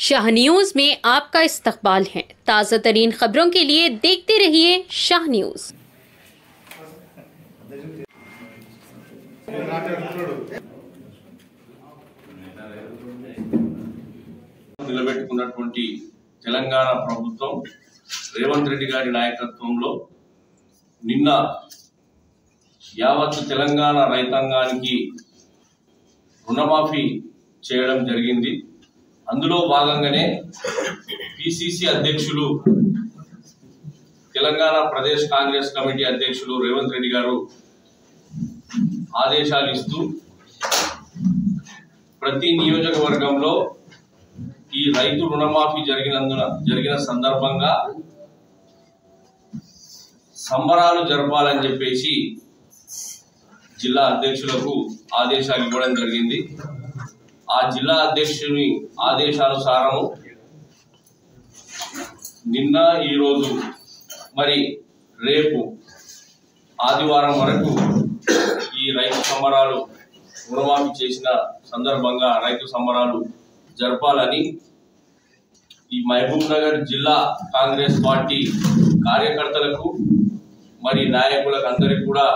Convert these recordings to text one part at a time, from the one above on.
Shah news में आपका इस्तकबाल है। ताज़ा तरीन खबरों के लिए देखते रहिए शाह न्यूज। నిలబెట్టుకున్నటువంటి తెలంగాణ ప్రభుత్వం రేవంత్ రెడ్డి గారి నాయకత్వంలో నిన్న యావత్ తెలంగాణ రైతాంగానికి రుణమాఫీ చేయడం జరిగింది। అందులో భాగంగానే పిసిసి అధ్యక్షులు తెలంగాణ ప్రదేశ్ కాంగ్రెస్ కమిటీ అధ్యక్షులు రేవంత్ రెడ్డి గారు ఆదేశాలు ఇస్తూ ప్రతి నియోజకవర్గంలో ఈ రైతు రుణమాఫీ జరిగిన సందర్భంగా సంబరాలు జరపాలని చెప్పేసి జిల్లా అధ్యక్షులకు ఆదేశాలు ఇవ్వడం జరిగింది। ఆ జిల్లా అధ్యక్షుని ఆదేశానుసారం నిన్న ఈ రోజు మరి రేపు ఆదివారం వరకు ఈ రైతు సంబరాలు రుణమాఫీ చేసిన సందర్భంగా రైతు సంబరాలు జరపాలని ఈ మహబూబ్ నగర్ జిల్లా కాంగ్రెస్ పార్టీ కార్యకర్తలకు మరి నాయకులకు అందరికీ కూడా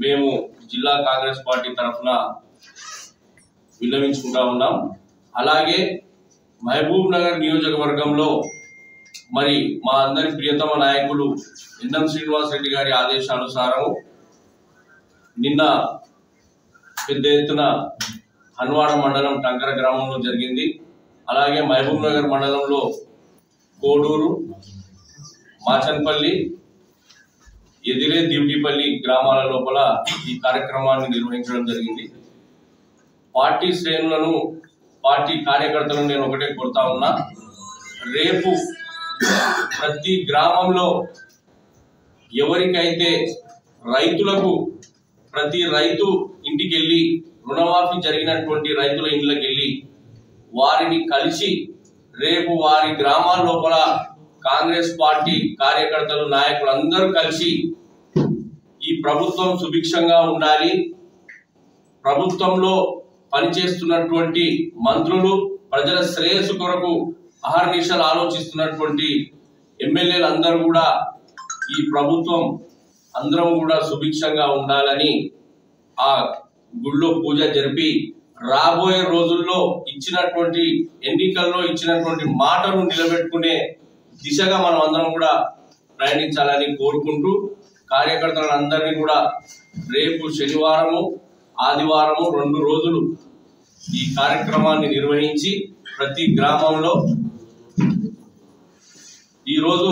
మేము జిల్లా కాంగ్రెస్ పార్టీ తరఫున విన్నవించుకుంటా ఉన్నాం। అలాగే మహబూబ్ నగర్ నియోజకవర్గంలో మరి మా అందరి ప్రియతమ నాయకులు ఎన్ఎం శ్రీనివాస్ రెడ్డి గారి ఆదేశానుసారం నిన్న పెద్ద ఎత్తున హన్వాడ మండలం టంకర గ్రామంలో జరిగింది। అలాగే మహబూబ్ నగర్ మండలంలో కోడూరు, మాచన్పల్లి, ఎదిరే, దివిటిపల్లి గ్రామాల లోపల ఈ కార్యక్రమాన్ని నిర్వహించడం జరిగింది। పార్టీ శ్రేణులను, పార్టీ కార్యకర్తలను నేను ఒకటే కోరుతా ఉన్నా, రేపు ప్రతి గ్రామంలో ఎవరికైతే రైతులకు ప్రతి రైతు ఇంటికి వెళ్ళి రుణమాఫీ జరిగినటువంటి రైతుల ఇంట్లోకి వెళ్ళి వారిని కలిసి రేపు వారి గ్రామాల లోపల కాంగ్రెస్ పార్టీ కార్యకర్తలు, నాయకులు అందరూ కలిసి ఈ ప్రభుత్వం సుభిక్షంగా ఉండాలి, ప్రభుత్వంలో పనిచేస్తున్నటువంటి మంత్రులు ప్రజల శ్రేయస్సు కొరకు అహర్నిశలు ఆలోచిస్తున్నటువంటి ఎమ్మెల్యేలు అందరూ కూడా ఈ ప్రభుత్వం అందరం కూడా సుభిక్షంగా ఉండాలని ఆ గుళ్ళో పూజ జరిపి రాబోయే రోజుల్లో ఇచ్చినటువంటి ఎన్నికల్లో ఇచ్చినటువంటి మాటను నిలబెట్టుకునే దిశగా మనం అందరం కూడా ప్రయాణించాలని కోరుకుంటూ కార్యకర్తలందరినీ కూడా రేపు శనివారము, ఆదివారము 2 రోజులు ఈ కార్యక్రమాన్ని నిర్వహించి ప్రతి గ్రామంలో ఈరోజు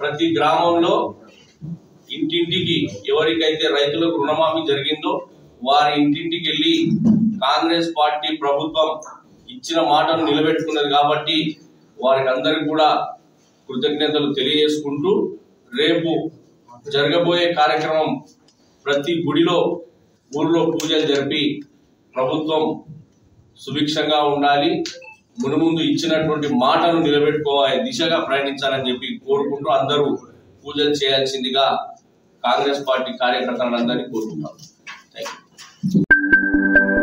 ప్రతి గ్రామంలో ఇంటింటికి ఎవరికైతే రైతులకు రుణమాఫీ జరిగిందో వారి ఇంటింటికి వెళ్ళి కాంగ్రెస్ పార్టీ ప్రభుత్వం ఇచ్చిన మాటను నిలబెట్టుకున్నది కాబట్టి వారికి అందరికి కూడా కృతజ్ఞతలు తెలియజేసుకుంటూ రేపు జరగబోయే కార్యక్రమం ప్రతి గుడిలో, ఊర్లో పూజలు జరిపి ప్రభుత్వం సుభిక్షంగా ఉండాలి, మునుముందు ఇచ్చినటువంటి మాటను నిలబెట్టుకోవాలి దిశగా ప్రయాణించాలని చెప్పి కోరుకుంటూ అందరూ పూజలు చేయాల్సిందిగా కాంగ్రెస్ పార్టీ కార్యకర్తలందరినీ కోరుకుంటాం। థాంక్యూ।